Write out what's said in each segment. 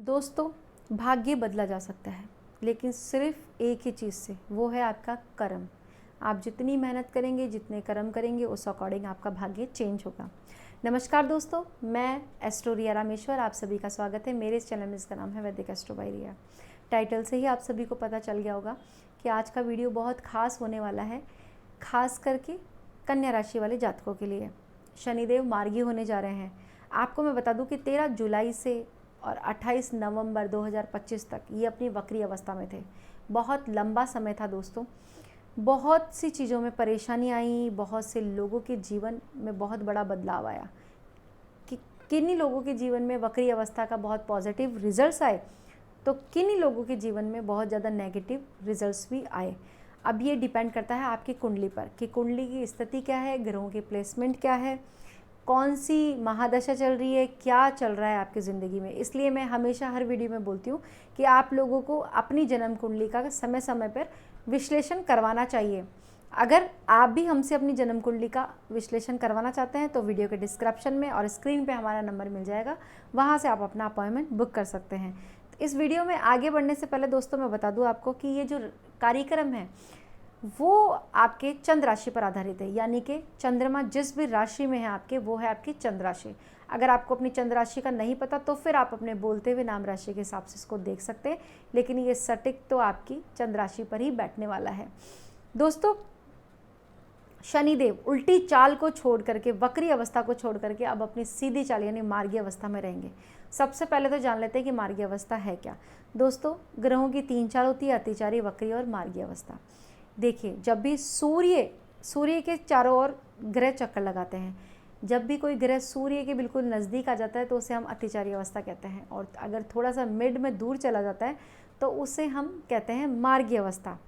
दोस्तों, भाग्य बदला जा सकता है लेकिन सिर्फ एक ही चीज़ से, वो है आपका कर्म। आप जितनी मेहनत करेंगे, जितने कर्म करेंगे, उस अकॉर्डिंग आपका भाग्य चेंज होगा। नमस्कार दोस्तों, मैं एस्ट्रो रिया रामेश्वर, आप सभी का स्वागत है मेरे इस चैनल में। इसका नाम है वैदिक एस्ट्रो बाय रिया। टाइटल से ही आप सभी को पता चल गया होगा कि आज का वीडियो बहुत खास होने वाला है, खास करके कन्या राशि वाले जातकों के लिए। शनिदेव मार्गी होने जा रहे हैं। आपको मैं बता दूं कि 13 जुलाई से और 28 नवंबर 2025 तक ये अपनी वक्री अवस्था में थे। बहुत लंबा समय था दोस्तों। बहुत सी चीज़ों में परेशानी आई, बहुत से लोगों के जीवन में बहुत बड़ा बदलाव आया। कि किन्हीं लोगों के जीवन में वक्री अवस्था का बहुत पॉजिटिव रिजल्ट्स आए, तो किन्हीं लोगों के जीवन में बहुत ज़्यादा नेगेटिव रिजल्ट्स भी आए। अब ये डिपेंड करता है आपकी कुंडली पर कि कुंडली की स्थिति क्या है, ग्रहों की प्लेसमेंट क्या है, कौन सी महादशा चल रही है, क्या चल रहा है आपकी ज़िंदगी में। इसलिए मैं हमेशा हर वीडियो में बोलती हूँ कि आप लोगों को अपनी जन्म कुंडली का समय समय पर विश्लेषण करवाना चाहिए। अगर आप भी हमसे अपनी जन्म कुंडली का विश्लेषण करवाना चाहते हैं तो वीडियो के डिस्क्रिप्शन में और स्क्रीन पे हमारा नंबर मिल जाएगा, वहाँ से आप अपना अपॉइंटमेंट बुक कर सकते हैं। तो इस वीडियो में आगे बढ़ने से पहले दोस्तों मैं बता दूँ आपको कि ये जो कार्यक्रम है वो आपके चंद्र राशि पर आधारित है, यानी कि चंद्रमा जिस भी राशि में है आपके, वो है आपकी चंद्र राशि। अगर आपको अपनी चंद्र राशि का नहीं पता तो फिर आप अपने बोलते हुए नाम राशि के हिसाब से इसको देख सकते हैं, लेकिन ये सटीक तो आपकी चंद्र राशि पर ही बैठने वाला है। दोस्तों, शनिदेव उल्टी चाल को छोड़ करके, वक्री अवस्था को छोड़ करके अब अपनी सीधी चाल यानी मार्गी अवस्था में रहेंगे। सबसे पहले तो जान लेते हैं कि मार्गी अवस्था है क्या। दोस्तों, ग्रहों की 3 चाल होती है, अतिचारी, वक्री और मार्गी अवस्था। देखिए, जब भी सूर्य के चारों ओर ग्रह चक्कर लगाते हैं, जब भी कोई ग्रह सूर्य के बिल्कुल नज़दीक आ जाता है तो उसे हम अतिचारी अवस्था कहते हैं, और अगर थोड़ा सा मिड में दूर चला जाता है तो उसे हम कहते हैं मार्गी अवस्था।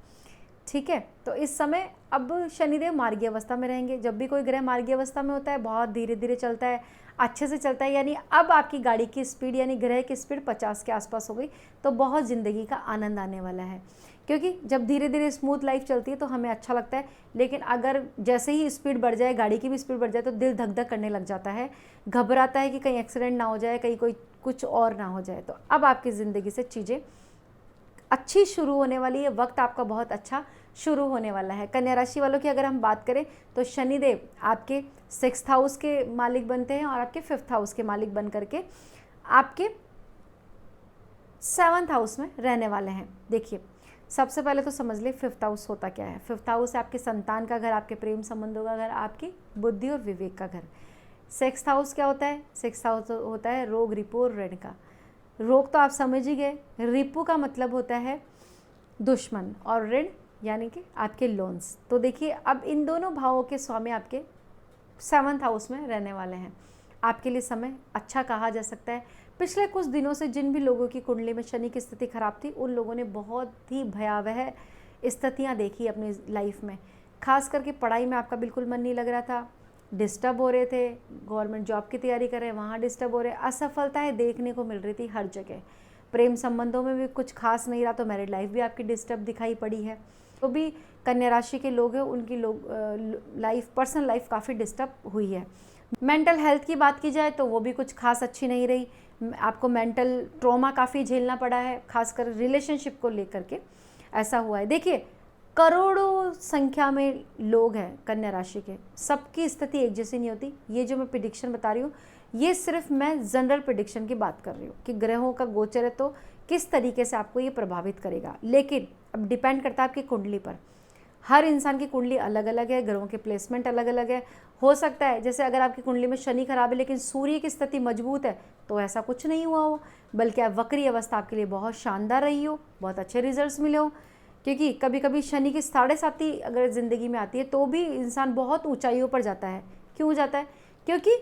ठीक है, तो इस समय अब शनिदेव मार्गी अवस्था में रहेंगे। जब भी कोई ग्रह मार्गी अवस्था में होता है, बहुत धीरे धीरे चलता है, अच्छे से चलता है, यानी अब आपकी गाड़ी की स्पीड यानी ग्रह की स्पीड 50 के आसपास हो गई, तो बहुत ज़िंदगी का आनंद आने वाला है। क्योंकि जब धीरे धीरे स्मूथ लाइफ चलती है तो हमें अच्छा लगता है, लेकिन अगर जैसे ही स्पीड बढ़ जाए, गाड़ी की भी स्पीड बढ़ जाए, तो दिल धक धक करने लग जाता है, घबराता है कि कहीं एक्सीडेंट ना हो जाए, कहीं कोई कुछ और ना हो जाए। तो अब आपकी ज़िंदगी से चीज़ें अच्छी शुरू होने वाली है, वक्त आपका बहुत अच्छा शुरू होने वाला है। कन्या राशि वालों की अगर हम बात करें तो शनिदेव आपके 6th हाउस के मालिक बनते हैं और आपके 5th हाउस के मालिक बन करके आपके 7th हाउस में रहने वाले हैं। देखिए, सबसे पहले तो समझ ले 5th हाउस होता क्या है। 5th हाउस आपके संतान का घर, आपके प्रेम संबंधों का घर, आपकी बुद्धि और विवेक का घर। 6th हाउस क्या होता है? 6th हाउस होता है रोग, रिपू और ऋण का। रोग तो आप समझ ही गए, रिपू का मतलब होता है दुश्मन, और ऋण यानी कि आपके लोन्स। तो देखिए, अब इन दोनों भावों के स्वामी आपके 7th हाउस में रहने वाले हैं। आपके लिए समय अच्छा कहा जा सकता है। पिछले कुछ दिनों से जिन भी लोगों की कुंडली में शनि की स्थिति खराब थी, उन लोगों ने बहुत ही भयावह स्थितियाँ देखी अपनी लाइफ में। खास करके पढ़ाई में आपका बिल्कुल मन नहीं लग रहा था, डिस्टर्ब हो रहे थे, गवर्नमेंट जॉब की तैयारी कर रहे हैं, वहाँ डिस्टर्ब हो रहे, असफलताएं देखने को मिल रही थी हर जगह। प्रेम संबंधों में भी कुछ खास नहीं रहा, तो मैरिड लाइफ भी आपकी डिस्टर्ब दिखाई पड़ी है। तो भी कन्या राशि के लोग हैं, उनकी लाइफ, पर्सनल लाइफ काफ़ी डिस्टर्ब हुई है। मेंटल हेल्थ की बात की जाए तो वो भी कुछ खास अच्छी नहीं रही। आपको मेंटल ट्रॉमा काफ़ी झेलना पड़ा है, खासकर रिलेशनशिप को लेकर के ऐसा हुआ है। देखिए, करोड़ों संख्या में लोग हैं कन्या राशि के, सबकी स्थिति एक जैसी नहीं होती। ये जो मैं प्रिडिक्शन बता रही हूँ, ये सिर्फ मैं जनरल प्रिडिक्शन की बात कर रही हूँ कि ग्रहों का गोचर है तो किस तरीके से आपको ये प्रभावित करेगा। लेकिन अब डिपेंड करता है आपकी कुंडली पर। हर इंसान की कुंडली अलग अलग है, ग्रहों के प्लेसमेंट अलग अलग है। हो सकता है जैसे अगर आपकी कुंडली में शनि खराब है लेकिन सूर्य की स्थिति मजबूत है, तो ऐसा कुछ नहीं हुआ हो, बल्कि वक्री अवस्था आपके लिए बहुत शानदार रही हो, बहुत अच्छे रिजल्ट्स मिले हो। क्योंकि कभी कभी शनि की 7.5 अगर ज़िंदगी में आती है तो भी इंसान बहुत ऊंचाइयों पर जाता है। क्यों जाता है? क्योंकि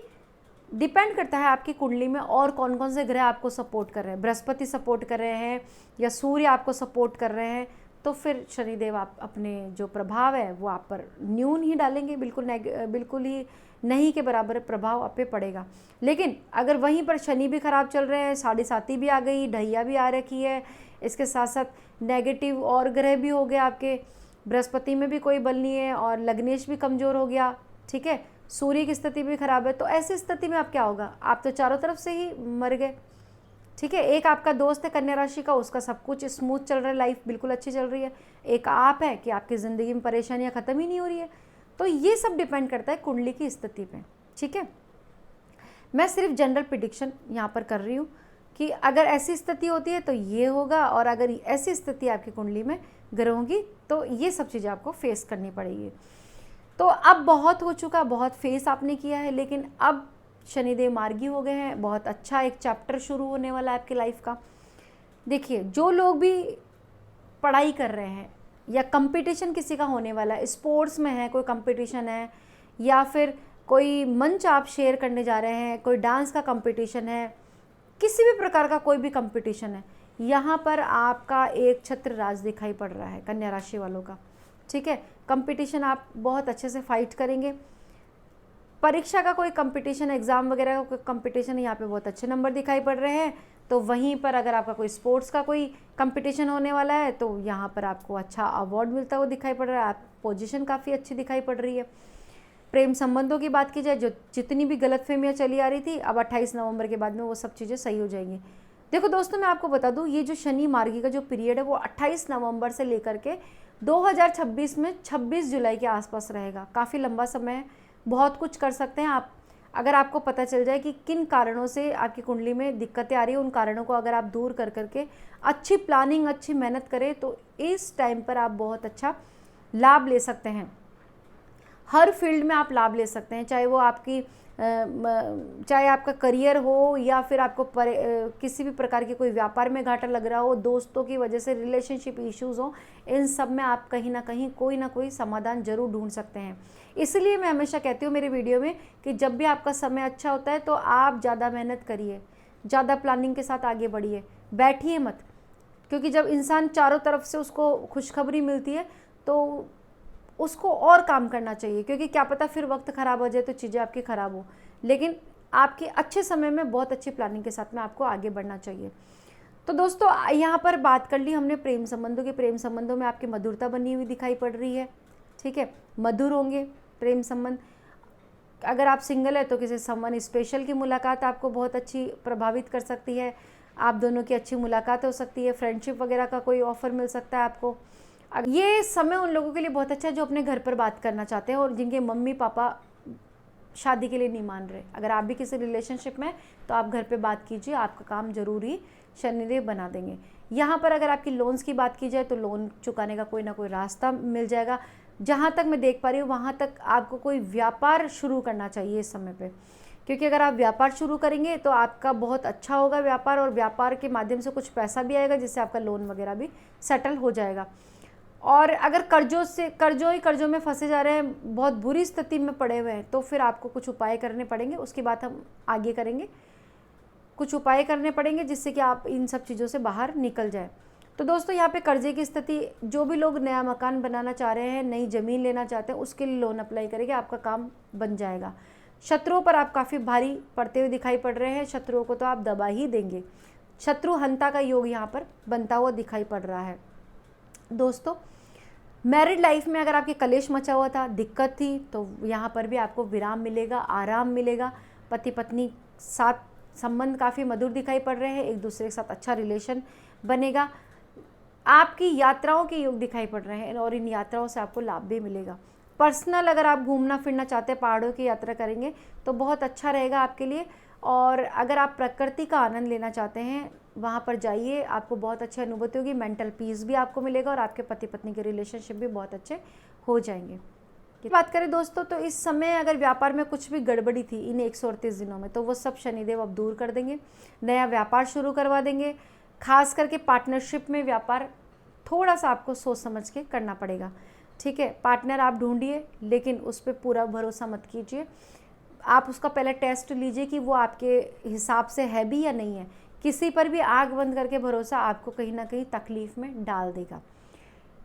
डिपेंड करता है आपकी कुंडली में और कौन कौन से ग्रह आपको सपोर्ट कर रहे हैं। बृहस्पति सपोर्ट कर रहे हैं या सूर्य आपको सपोर्ट कर रहे हैं, तो फिर शनिदेव आप अपने जो प्रभाव है वो आप पर न्यून ही डालेंगे, बिल्कुल ही नहीं के बराबर प्रभाव आप पे पड़ेगा। लेकिन अगर वहीं पर शनि भी खराब चल रहे हैं, 7.5 भी आ गई, ढैया भी आ रखी है, इसके साथ साथ नेगेटिव और ग्रह भी हो गए आपके, बृहस्पति में भी कोई बल नहीं है और लग्नेश भी कमज़ोर हो गया, ठीक है, सूर्य की स्थिति भी खराब है, तो ऐसी स्थिति में आप क्या होगा? आप तो चारों तरफ से ही मर गए। ठीक है। एक आपका दोस्त है कन्या राशि का, उसका सब कुछ स्मूथ चल रहा है, लाइफ बिल्कुल अच्छी चल रही है। एक आप है कि आपकी ज़िंदगी में परेशानियाँ ख़त्म ही नहीं हो रही है। तो ये सब डिपेंड करता है कुंडली की स्थिति पे, ठीक है। मैं सिर्फ जनरल प्रिडिक्शन यहाँ पर कर रही हूँ कि अगर ऐसी स्थिति होती है तो ये होगा, और अगर ऐसी स्थिति आपकी कुंडली में ग्रहों की तो ये सब चीज़ें आपको फेस करनी पड़ेगी। तो अब बहुत हो चुका, बहुत फेस आपने किया है, लेकिन अब शनिदेव मार्गी हो गए हैं, बहुत अच्छा एक चैप्टर शुरू होने वाला है आपकी लाइफ का। देखिए, जो लोग भी पढ़ाई कर रहे हैं या कंपटीशन किसी का होने वाला है, स्पोर्ट्स में है, कोई कंपटीशन है, या फिर कोई मंच आप शेयर करने जा रहे हैं, कोई डांस का कंपटीशन है, किसी भी प्रकार का कोई भी कंपटीशन है, यहाँ पर आपका एक छत्र राज दिखाई पड़ रहा है कन्या राशि वालों का, ठीक है। कंपटीशन आप बहुत अच्छे से फाइट करेंगे। परीक्षा का कोई कंपटीशन, एग्ज़ाम वगैरह का कोई कंपटीशन, यहाँ पे बहुत अच्छे नंबर दिखाई पड़ रहे हैं। तो वहीं पर अगर आपका कोई स्पोर्ट्स का कोई कंपटीशन होने वाला है तो यहाँ पर आपको अच्छा अवार्ड मिलता हुआ दिखाई पड़ रहा है, आप पोजीशन काफ़ी अच्छी दिखाई पड़ रही है। प्रेम संबंधों की बात की जाए, जो जितनी भी गलतफहमियाँ चली आ रही थी, अब 28 नवंबर के बाद में वो सब चीज़ें सही हो जाएंगी। देखो दोस्तों, मैं आपको बता दूं, ये जो शनि मार्गी का जो पीरियड है वो 28 नवंबर से लेकर के 2026 में 26 जुलाई के आसपास रहेगा। काफ़ी लंबा समय है, बहुत कुछ कर सकते हैं आप। अगर आपको पता चल जाए कि किन कारणों से आपकी कुंडली में दिक्कतें आ रही है, उन कारणों को अगर आप दूर कर करके अच्छी प्लानिंग, अच्छी मेहनत करें तो इस टाइम पर आप बहुत अच्छा लाभ ले सकते हैं। हर फील्ड में आप लाभ ले सकते हैं, चाहे वो आपकी चाहे आपका करियर हो, या फिर आपको किसी भी प्रकार के कोई व्यापार में घाटा लग रहा हो, दोस्तों की वजह से रिलेशनशिप इश्यूज़ हो, इन सब में आप कहीं ना कहीं कोई ना कोई समाधान जरूर ढूंढ सकते हैं। इसलिए मैं हमेशा कहती हूँ मेरी वीडियो में कि जब भी आपका समय अच्छा होता है तो आप ज़्यादा मेहनत करिए, ज़्यादा प्लानिंग के साथ आगे बढ़िए, बैठिए मत। क्योंकि जब इंसान चारों तरफ से उसको खुशखबरी मिलती है तो उसको और काम करना चाहिए, क्योंकि क्या पता फिर वक्त ख़राब हो जाए तो चीज़ें आपकी ख़राब हो। लेकिन आपके अच्छे समय में बहुत अच्छी प्लानिंग के साथ में आपको आगे बढ़ना चाहिए। तो दोस्तों, यहाँ पर बात कर ली हमने प्रेम संबंधों की। प्रेम संबंधों में आपकी मधुरता बनी हुई दिखाई पड़ रही है, ठीक है, मधुर होंगे प्रेम संबंध। अगर आप सिंगल है तो किसी समवन स्पेशल की मुलाकात आपको बहुत अच्छी प्रभावित कर सकती है, आप दोनों की अच्छी मुलाकात हो सकती है, फ्रेंडशिप वगैरह का कोई ऑफर मिल सकता है आपको। ये समय उन लोगों के लिए बहुत अच्छा है जो अपने घर पर बात करना चाहते हैं और जिनके मम्मी पापा शादी के लिए नहीं मान रहे। अगर आप भी किसी रिलेशनशिप में तो आप घर पे बात कीजिए, आपका काम जरूर ही शनिदेव बना देंगे। यहाँ पर अगर आपकी लोन्स की बात की जाए तो लोन चुकाने का कोई ना कोई रास्ता मिल जाएगा। जहाँ तक मैं देख पा रही हूँ वहाँ तक आपको कोई व्यापार शुरू करना चाहिए इस समय पे, क्योंकि अगर आप व्यापार शुरू करेंगे तो आपका बहुत अच्छा होगा व्यापार, और व्यापार के माध्यम से कुछ पैसा भी आएगा जिससे आपका लोन वगैरह भी सेटल हो जाएगा। और अगर कर्जों में फंसे जा रहे हैं, बहुत बुरी स्थिति में पड़े हुए हैं, तो फिर आपको कुछ उपाय करने पड़ेंगे, उसकी बात हम आगे करेंगे। कुछ उपाय करने पड़ेंगे जिससे कि आप इन सब चीज़ों से बाहर निकल जाए। तो दोस्तों, यहाँ पे कर्जे की स्थिति, जो भी लोग नया मकान बनाना चाह रहे हैं, नई ज़मीन लेना चाहते हैं, उसके लिए लोन अप्लाई करेंगे, आपका काम बन जाएगा। शत्रुओं पर आप काफ़ी भारी पड़ते हुए दिखाई पड़ रहे हैं, शत्रुओं को तो आप दबा ही देंगे। शत्रु हंता का योग यहाँ पर बनता हुआ दिखाई पड़ रहा है। दोस्तों, मैरिड लाइफ में अगर आपकी कलेश मचा हुआ था, दिक्कत थी, तो यहाँ पर भी आपको विराम मिलेगा, आराम मिलेगा। पति पत्नी साथ संबंध काफ़ी मधुर दिखाई पड़ रहे हैं, एक दूसरे के साथ अच्छा रिलेशन बनेगा। आपकी यात्राओं के योग दिखाई पड़ रहे हैं और इन यात्राओं से आपको लाभ भी मिलेगा। पर्सनल अगर आप घूमना फिरना चाहते हैं, पहाड़ों की यात्रा करेंगे तो बहुत अच्छा रहेगा आपके लिए। और अगर आप प्रकृति का आनंद लेना चाहते हैं, वहाँ पर जाइए, आपको बहुत अच्छी अनुभूति होगी, मेंटल पीस भी आपको मिलेगा और आपके पति पत्नी के रिलेशनशिप भी बहुत अच्छे हो जाएंगे। बात करें दोस्तों, तो इस समय अगर व्यापार में कुछ भी गड़बड़ी थी इन 138 दिनों में, तो वो सब शनिदेव अब दूर कर देंगे, नया व्यापार शुरू करवा देंगे। खास करके पार्टनरशिप में व्यापार थोड़ा सा आपको सोच समझ के करना पड़ेगा, ठीक है। पार्टनर आप ढूंढिए, लेकिन उस पर पूरा भरोसा मत कीजिए। आप उसका पहले टेस्ट लीजिए कि वो आपके हिसाब से है भी या नहीं है। किसी पर भी आंख बंद करके भरोसा आपको कहीं ना कहीं तकलीफ में डाल देगा।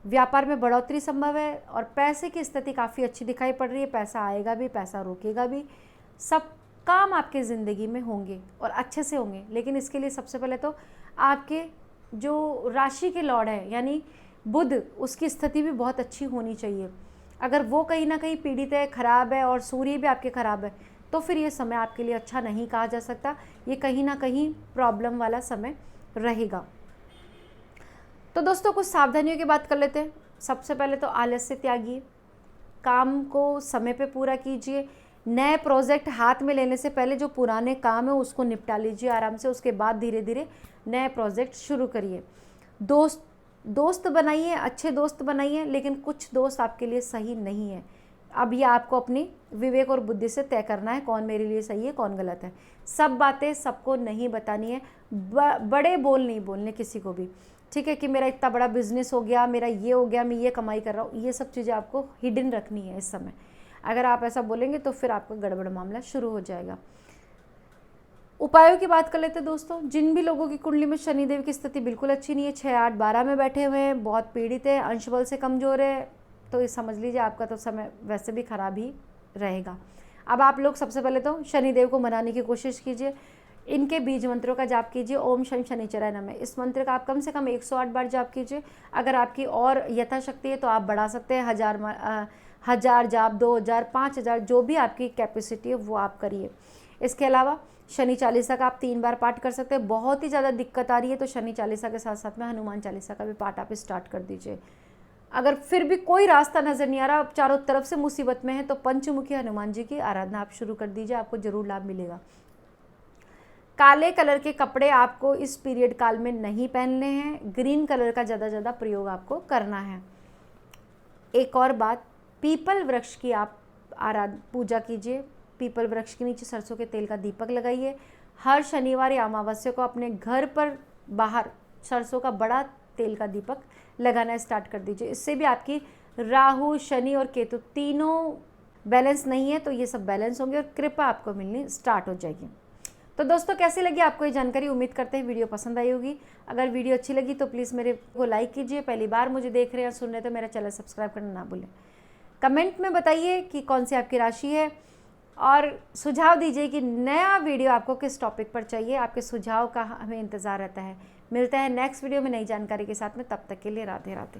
व्यापार में बढ़ोतरी संभव है और पैसे की स्थिति काफ़ी अच्छी दिखाई पड़ रही है। पैसा आएगा भी, पैसा रुकेगा भी, सब काम आपके ज़िंदगी में होंगे और अच्छे से होंगे। लेकिन इसके लिए सबसे पहले तो आपके जो राशि के लॉर्ड है यानी बुध, उसकी स्थिति भी बहुत अच्छी होनी चाहिए। अगर वो कहीं ना कहीं पीड़ित है, ख़राब है और सूर्य भी आपके ख़राब है, तो फिर ये समय आपके लिए अच्छा नहीं कहा जा सकता, ये कहीं ना कहीं प्रॉब्लम वाला समय रहेगा। तो दोस्तों कुछ सावधानियों की बात कर लेते हैं। सबसे पहले तो आलस्य त्यागिए, काम को समय पे पूरा कीजिए। नए प्रोजेक्ट हाथ में लेने से पहले जो पुराने काम है उसको निपटा लीजिए आराम से, उसके बाद धीरे धीरे नए प्रोजेक्ट शुरू करिए। दोस्त बनाइए, अच्छे दोस्त बनाइए, लेकिन कुछ दोस्त आपके लिए सही नहीं है। अब ये आपको अपनी विवेक और बुद्धि से तय करना है कौन मेरे लिए सही है कौन गलत है। सब बातें सबको नहीं बतानी है, बड़े बोल नहीं बोलने किसी को भी, ठीक है, कि मेरा इतना बड़ा बिजनेस हो गया, मेरा ये हो गया, मैं ये कमाई कर रहा हूँ, ये सब चीज़ें आपको हिडन रखनी है इस समय। अगर आप ऐसा बोलेंगे तो फिर आपका गड़बड़ मामला शुरू हो जाएगा। उपायों की बात कर लेते हैं दोस्तों। जिन भी लोगों की कुंडली में शनिदेव की स्थिति बिल्कुल अच्छी नहीं है, 6, 8, 12 में बैठे हुए हैं, बहुत पीड़ित है, अंश बल से कमज़ोर है, तो ये समझ लीजिए आपका तो समय वैसे भी खराब ही रहेगा। अब आप लोग सबसे पहले तो शनिदेव को मनाने की कोशिश कीजिए, इनके बीज मंत्रों का जाप कीजिए। ओम शनि शनिचराय नमः, इस मंत्र का आप कम से कम 108 बार जाप कीजिए। अगर आपकी और यथाशक्ति है तो आप बढ़ा सकते हैं, 1000 जाप, 2000, 5000, जो भी आपकी कैपेसिटी है वो आप करिए। इसके अलावा शनि चालीसा का आप 3 बार पाठ कर सकते हैं। बहुत ही ज़्यादा दिक्कत आ रही है तो शनि चालीसा के साथ साथ में हनुमान चालीसा का भी पाठ आप स्टार्ट कर दीजिए। अगर फिर भी कोई रास्ता नज़र नहीं आ रहा, आप चारों तरफ से मुसीबत में है, तो पंचमुखी हनुमान जी की आराधना आप शुरू कर दीजिए, आपको जरूर लाभ मिलेगा। काले कलर के कपड़े आपको इस पीरियड काल में नहीं पहनने हैं, ग्रीन कलर का ज़्यादा प्रयोग आपको करना है। एक और बात, पीपल वृक्ष की आप पूजा कीजिए। पीपल वृक्ष के नीचे सरसों के तेल का दीपक लगाइए। हर शनिवार या अमावस्या को अपने घर पर बाहर सरसों का बड़ा तेल का दीपक लगाना स्टार्ट कर दीजिए। इससे भी आपकी राहु, शनि और केतु तीनों बैलेंस नहीं है तो ये सब बैलेंस होंगे और कृपा आपको मिलनी स्टार्ट हो जाएगी। तो दोस्तों कैसी लगी आपको ये जानकारी? उम्मीद करते हैं वीडियो पसंद आई होगी। अगर वीडियो अच्छी लगी तो प्लीज़ मेरे को लाइक कीजिए। पहली बार मुझे देख रहे हैं, सुन रहे हैं तो मेरा चैनल सब्सक्राइब करना ना भूलें। कमेंट में बताइए कि कौन सी आपकी राशि है और सुझाव दीजिए कि नया वीडियो आपको किस टॉपिक पर चाहिए। आपके सुझाव का हमें इंतज़ार रहता है। मिलते हैं नेक्स्ट वीडियो में नई जानकारी के साथ में, तब तक के लिए राधे राधे।